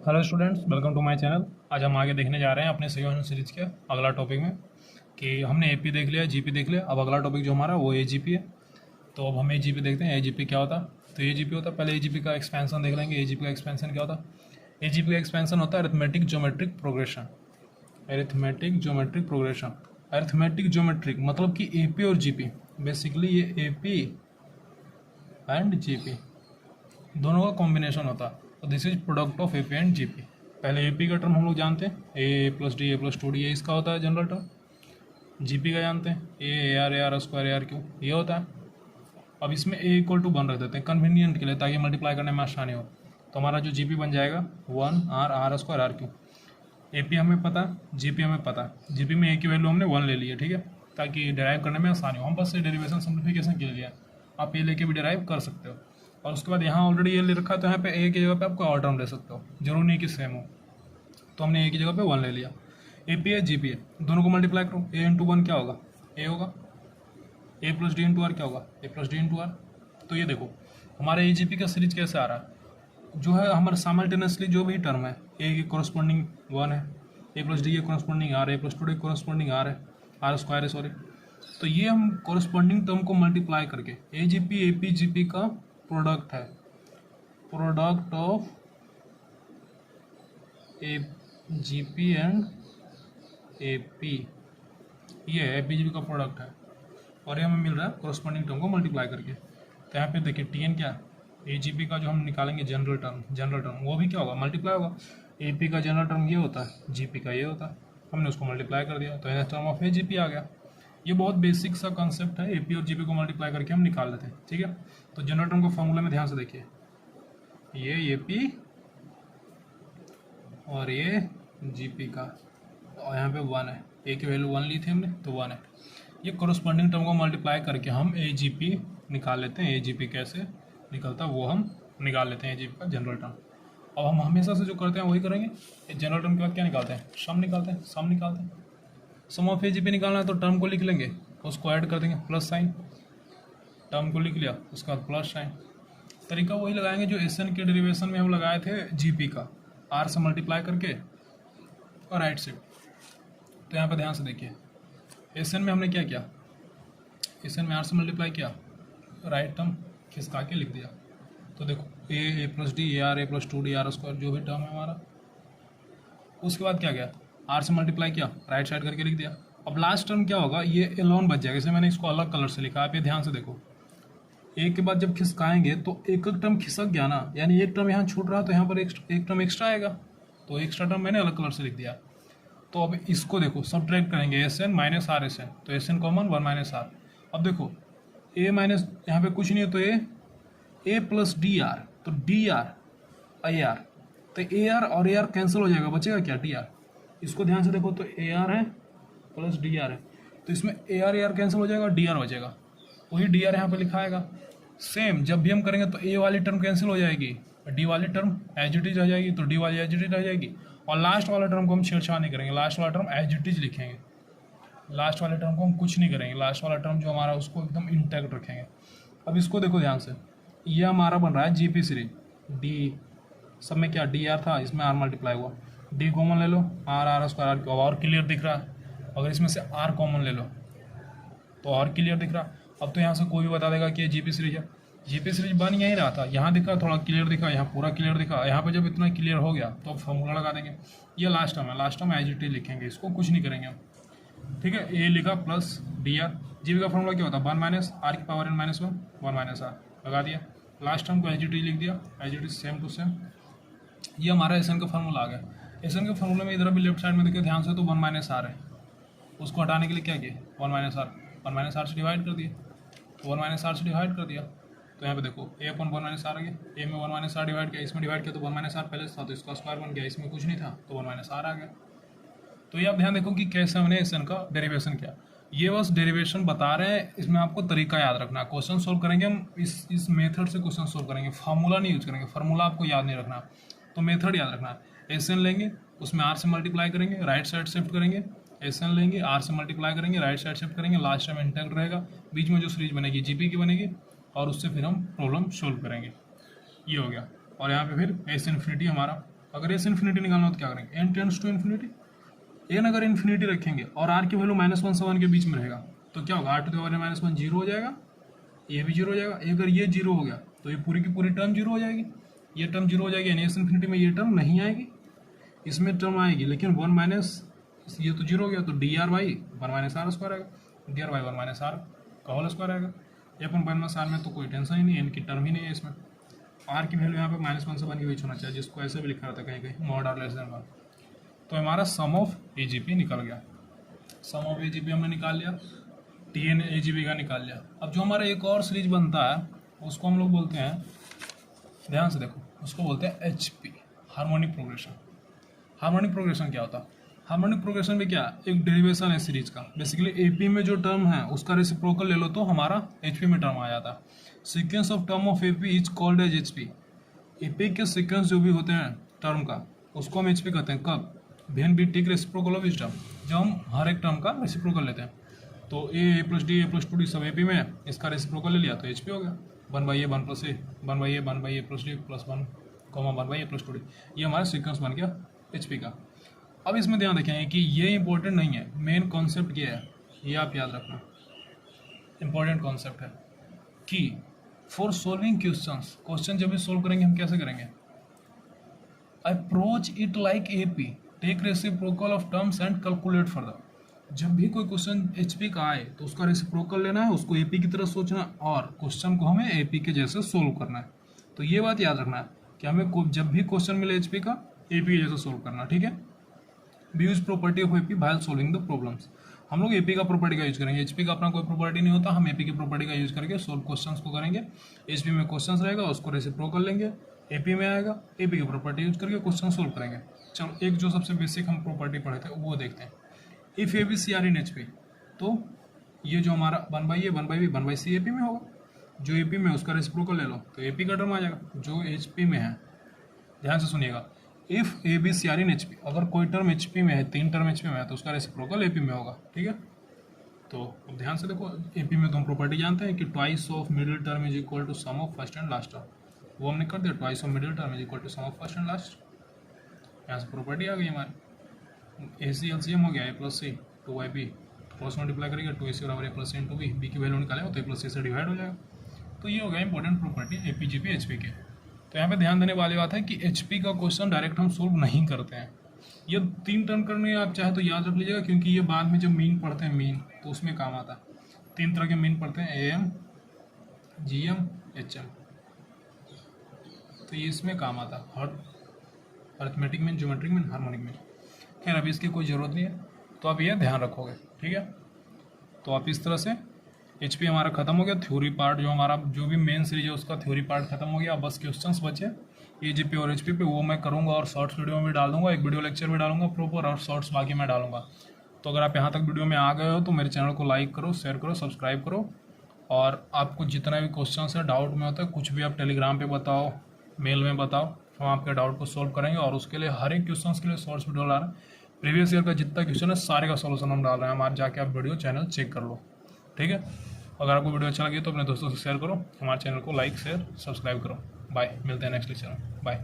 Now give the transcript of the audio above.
Hello students, welcome to my channel. आज हम आगे देखने जा रहे हैं अपने सिविल सीरीज के अगला टॉपिक में कि हमने एपी देख लिया, जीपी देख लिया। अब अगला टॉपिक जो हमारा वो एजीपी है। तो अब हम एजीपी देखते हैं। एजीपी क्या होता है? तो एजीपी होता है, पहले एजीपी का एक्सपेंशन देख लेंगे। एजीपी का एक्सपेंशन क्या होता है? एजीपी का एक्सपेंशन होता है arithmetic geometric progression. Arithmetic geometric progression, arithmetic geometric मतलब कि एपी और जीपी, बेसिकली ये एपी एंड जीपी दोनों का कॉम्बिनेशन होता है। तो this is product of AP and GP. पहले एपी का टर्म हम लोग जानते हैं, a plus d a plus two d, ये इसका होता है जनरल टर्म। जीपी का जानते हैं, A R A R square A R Q, ये होता है। अब इसमें ए इक्वल टू 1 रख देते हैं कन्वीनियंट के लिए, ताकि मल्टीप्लाई करने में आसानी हो। तो हमारा जो जीपी बन जाएगा 1 R R square R cube. AP हमें पता, जीपी हमें पता। जीपी में ए की वैल्यू हमने 1 ले ली है, ठीक है, ताकि डिराइव करने में आसानी हो। हम बस से डेरिवेशन सिंप्लीफिकेशन के लिए, आप ए लेके भी डिराइव कर सकते हो। और उसके बाद यहाँ ऑलरेडी ये ले रखा है, तो यहाँ पे ए की जगह पे आप कोई और टर्म ले सकते हो, जरूर नहीं कि सेम हो। तो हमने ए की जगह पे 1 ले लिया। ए पी है, जी पी है, दोनों को मल्टीप्लाई करो। ए इंटू 1 क्या होगा? ए होगा। ए प्लस डी इंटू आर क्या होगा? ए प्लस डी इंटू आर। तो ये देखो हमारे ए जी पी का सीरीज कैसे आ रहा है, जो है हमारे साइमल्टेनियसली जो भी टर्म है, ए की कॉरस्पॉन्डिंग 1 है, ए प्लस डी के कॉरस्पॉन्डिंग आर है, a plus two d corresponding r है, आर स्क्वायर है सॉरी। तो ये हम कॉरस्पॉन्डिंग टर्म को मल्टीप्लाई करके A G P A P G P का प्रोडक्ट है, product of A G P and A P, ये ए पी जी पी का प्रोडक्ट है। और ये हमें मिल रहा है कॉरस्पॉन्डिंग टर्म को मल्टीप्लाई करके। तो यहाँ पे देखिए टी एन क्या है, ए जी पी का जो हम निकालेंगे जनरल टर्म वो भी क्या होगा? मल्टीप्लाई होगा। ए पी का जनरल टर्म ये होता है, जी पी का ये होता है, हमने उसको मल्टीप्लाई कर दिया, तो term of A G P आ गया। ये बहुत बेसिक सा कॉन्सेप्ट है, ए पी और जी पी को मल्टीप्लाई करके हम निकाल लेते हैं, ठीक है। तो जनरल टर्म को फॉर्मूला में ध्यान से देखिए, ये पी और ये जी पी का, और यहाँ पे 1 है, ए की वैल्यू 1 ली थी हमने, तो 1 है। ये कॉरस्पॉन्डिंग टर्म को मल्टीप्लाई करके हम ए जी पी निकाल लेते हैं। ए जी पी कैसे निकलता है वो हम निकाल लेते हैं, ए जी पी का जनरल टर्म। अब हम हमेशा से जो करते हैं वही करेंगे। जनरल टर्म के बाद क्या निकालते हैं? सम निकालते हैं, सम निकालते हैं। सम ऑफ ए जी पी निकालना है तो टर्म को लिख लेंगे, उसको ऐड कर देंगे, प्लस साइन, टर्म को लिख लिया, उसका प्लस साइन। तरीका वही लगाएंगे जो एस एन के डेरिवेशन में हम लगाए थे जी पी का, आर से मल्टीप्लाई करके और राइट से। तो यहाँ पे ध्यान से देखिए, एस एन में हमने क्या किया, एस एन में आर से मल्टीप्लाई किया, राइट टर्म खिसका के लिख दिया। तो देखो a plus d a plus two d r square, जो भी टर्म है हमारा। उसके बाद क्या गया, आर से मल्टीप्लाई किया, राइट साइड करके लिख दिया। अब लास्ट टर्म क्या होगा, ये एलोन बच जाएगा, इसलिए मैंने इसको अलग कलर से लिखा। आप ये ध्यान से देखो, एक के बाद जब खिसकाएंगे तो एक टर्म खिसक गया ना, यानी एक टर्म यहाँ छूट रहा, तो यहाँ पर एक टर्म एक्स्ट्रा आएगा, तो एक्स्ट्रा टर्म मैंने अलग कलर से लिख दिया। तो अब इसको देखो सब्ट्रैक्ट करेंगे, S n minus r S n, तो S n common 1 minus r. अब देखो ए माइनस यहाँ पे कुछ नहीं है, तो ए प्लस डी आर, तो डी आर आई आर, तो ए आर और ए आर कैंसिल हो जाएगा, बचेगा क्या? D R. इसको ध्यान से देखो, तो ए आर है प्लस डी आर है, तो इसमें ए आर कैंसिल हो जाएगा, डी आर बचेगा, वही डी आर यहाँ पर लिखा आएगा। सेम जब भी हम करेंगे तो ए वाली टर्म कैंसिल हो जाएगी, डी वाली टर्म एज इट इज रह जाएगी, तो डी वाली एज इट इज रह जाएगी। और लास्ट वाला टर्म को हम छेड़छाड़ नहीं करेंगे, लास्ट वाला टर्म एज इट इज लिखेंगे। लास्ट वाले टर्म को हम कुछ नहीं करेंगे, लास्ट वाला टर्म जो हमारा उसको एकदम इंटैक्ट रखेंगे। अब इसको देखो ध्यान से, ये हमारा बन रहा है जी पी सीरीज। डी सब में क्या डी आर था, इसमें आर मल्टीप्लाई हुआ, डी कॉमन ले लो, आर आर स्क्वायर आर, और क्लियर दिख रहा है। अगर इसमें से आर कॉमन ले लो तो और क्लियर दिख रहा। अब तो यहाँ से कोई भी बता देगा कि ये जी पी सीरीज है। जी पी सीरीज बन यहीं रहा था, यहाँ दिखा थोड़ा क्लियर दिखा, यहाँ पूरा क्लियर दिखा। यहाँ पे जब इतना क्लियर हो गया तो अब फॉर्मूला लगा देंगे। ये लास्ट टर्म है, last term as it is लिखेंगे, इसको कुछ नहीं करेंगे हम, ठीक है। ए लिखा plus D R, G P का फॉर्मूला क्या होता है? 1 माइनस आर की power N minus 1 minus R लगा दिया, लास्ट टर्म को एज इट इज लिख दिया, as it is same to same. ये हमारा एस एन का फॉर्मूला आ गया। एस एन के फॉर्मूले में इधर भी लेफ्ट साइड में देखिए ध्यान से, तो 1 माइनस आर है, उसको हटाने के लिए क्या किया? 1 माइनस आर से डिवाइड कर दिया, 1 माइनस आर से डिवाइड कर दिया। तो यहाँ पे देखो ए अपन 1 माइनस आर आ गया, ए में 1 माइनस आर डिवाइड किया, इसमें डिवाइड किया तो 1 माइनस आर पहले था, तो इसका स्क्वायर बन गया, इसमें कुछ नहीं था तो 1 माइनस आर आ गया। तो ये आप ध्यान देखो कि कैसे हमने एस एन का डेरिवेशन किया। ये बस डेरिवेशन बता रहे हैं, इसमें आपको तरीका याद रखना। क्वेश्चन सोल्व करेंगे हम इस मेथड से क्वेश्चन सोल्व करेंगे, फार्मूला नहीं यूज करेंगे, फार्मूला आपको याद नहीं रखना, तो मेथड याद रखना। एस एन लेंगे, उसमें आर से मल्टीप्लाई करेंगे, राइट साइड शिफ्ट करेंगे, एस एन लेंगे, आर से मल्टीप्लाई करेंगे, राइट साइड शिफ्ट करेंगे, लास्ट टाइम इंटैक्ट रहेगा, बीच में जो सीरीज बनेगी जीपी की बनेगी, और उससे फिर हम प्रॉब्लम सोल्व करेंगे। ये हो गया। और यहाँ पे फिर एस इन्फिनिटी हमारा अगर एस इन्फिनिटी निकालना हो तो क्या करेंगे, N tends to infinity, N अगर इन्फिनिटी रखेंगे और आर की वैल्यू -1 से 1 के बीच में रहेगा तो क्या होगा, R to the power -1 zero हो जाएगा, ये भी जीरो हो जाएगा। अगर ये जीरो हो गया तो ये पूरी की पूरी टर्म जीरो हो जाएगी, ये टर्म जीरो हो जाएगी, यानी एस इन्फिनिटी में ये टर्म नहीं आएगी, इसमें टर्म आएगी, लेकिन 1 माइनस ये तो जीरो हो गया तो d r by 1 minus r square आएगा, d r by 1 minus r का होल स्क्वायर आएगा। ये अपन 1 माइनस आर में तो कोई टेंशन ही नहीं है, इनकी टर्म ही नहीं है इसमें। आर की वैल्यू यहाँ पे -1 से 1 के बीच होना चाहिए, जिसको ऐसे भी लिखा रहता है कहीं कहीं मॉड आर लेस देन 1। तो हमारा सम ऑफ एजीपी निकल गया, सम ऑफ एजीपी हमने निकाल लिया, टीएन एजीपी का निकाल लिया। अब जो हमारा एक और सीरीज बनता है उसको हम लोग बोलते हैं, ध्यान से देखो, उसको बोलते हैं HP, harmonic progression. Harmonic progression क्या होता है, हार्मोनिक प्रोग्रेशन में क्या, एक डेरिवेशन है सीरीज का। बेसिकली एपी में जो टर्म है उसका रेसिप्रोकल ले लो तो हमारा एचपी में टर्म आ जाता है। Sequence of term of AP is called as HP. AP के सीक्वेंस जो भी होते हैं टर्म का उसको हम एचपी कहते हैं। कब, when we take reciprocal of each term, जब हम हर एक टर्म का रेसिप्रोकल लेते हैं। तो ए plus d, a plus two D सब एपी में है, इसका रेसिप्रोकल ले लिया तो एचपी हो गया। 1/a 1 प्लस ए, 1/a 1/a plus D plus 1, 1/a plus 2d, ये हमारा सीक्वेंस बन गया एचपी का। अब इसमें ध्यान रखें कि ये इंपॉर्टेंट नहीं है, मेन कॉन्सेप्ट ये है, ये आप याद रखना, इंपॉर्टेंट कॉन्सेप्ट है कि फॉर सोल्विंग क्वेश्चंस, क्वेश्चन जब भी सोल्व करेंगे हम कैसे करेंगे, approach it like AP, take reciprocal of terms and calculate further. जब भी कोई क्वेश्चन एचपी का आए तो उसका रेसिप्रोकल लेना है, उसको एपी की तरह सोचना और क्वेश्चन को हमें एपी के जैसे सोल्व करना है। तो ये बात याद रखना है कि हमें जब भी क्वेश्चन मिले एचपी का, एपी के जैसे सोल्व करना, ठीक है। B use property of AP while solving the problems. हम लोग एपी का प्रॉपर्टी का यूज करेंगे, एचपी का अपना कोई प्रॉपर्टी नहीं होता, हम एपी की प्रॉपर्टी का यूज करके सोल्व क्वेश्चंस को करेंगे। एचपी में क्वेश्चंस रहेगा, उसको रेसिप्रोकल लेंगे, एपी में आएगा, एपी की प्रॉपर्टी यूज करके क्वेश्चन सोल्व करेंगे। चलो एक जो सबसे बेसिक हम प्रॉपर्टी पढ़े थे वो देखते हैं। If A B C are in H P, तो ये जो हमारा 1/a 1/b 1/c एपी में होगा, जो एपी में उसका रेसिप्रोकल ले लो तो एपी का टर्म आ जाएगा जो एचपी में है। ध्यान से सुनिएगा, if A B C are in HP, अगर कोई टर्म एचपी में है, 3 टर्म एचपी में है तो उसका रेसिप्रोकल एपी में होगा, ठीक है। तो अब ध्यान से देखो, एपी में तो हम प्रॉपर्टी जानते हैं कि twice of middle term is equal to sum of first and last term, वो हमने कर दिया, twice of middle term is equal to sum of first and last. यहाँ से प्रॉपर्टी आ गई हमारी, ए सी एलसीएम हो गया ए प्लस सी 2/b, क्रॉस मल्टीप्लाई करेंगे 2ac बराबर ए प्लस सी इंटू बी, बी की वैल्यू निकालेगा तो ए प्लस सी से डिवाइड हो जाएगा। तो ये हो गया important property AP GP HP के। तो यहाँ पे ध्यान देने वाली बात है कि एचपी का क्वेश्चन डायरेक्ट हम सोल्व नहीं करते हैं, ये 3 टर्म करने आप चाहे तो याद रख लीजिएगा, क्योंकि ये बाद में जब मीन पढ़ते हैं मीन तो उसमें काम आता है। 3 तरह के मीन पढ़ते हैं, AM, GM, HM, तो ये इसमें काम आता है, arithmetic mean, geometric mean, harmonic mean. खैर अभी इसकी कोई ज़रूरत नहीं है, तो आप ये ध्यान रखोगे, ठीक है। तो आप इस तरह से एचपी हमारा खत्म हो गया, थ्योरी पार्ट जो हमारा जो भी मेन सीरीज है उसका थ्योरी पार्ट खत्म हो गया। बस क्वेश्चंस बचे एजीपी और एचपी पे, वो मैं करूँगा और शॉर्ट्स वीडियो में भी डाल दूंगा, एक वीडियो लेक्चर भी डालूंगा प्रॉपर और शॉर्ट्स बाकी मैं डालूंगा। तो अगर आप यहाँ तक वीडियो में आ गए हो तो मेरे चैनल को लाइक करो, शेयर करो, सब्सक्राइब करो, और आपको जितना भी क्वेश्चन है डाउट में होता है कुछ भी आप टेलीग्राम पर बताओ, मेल में बताओ, हम आपके डाउट को सोल्व करेंगे। और उसके लिए हर एक क्वेश्चन के लिए शॉर्ट्स वीडियो ला रहे हैं, प्रीवियस ईयर का जितना क्वेश्चन है सारे का सॉल्यूशन हम डाल रहे हैं, हमारे जाके आप वीडियो चैनल चेक कर लो, ठीक है। अगर आपको वीडियो अच्छा लगे तो अपने दोस्तों से शेयर करो, हमारे चैनल को लाइक शेयर सब्सक्राइब करो। बाय, मिलते हैं नेक्स्ट लेक्चर में, बाय।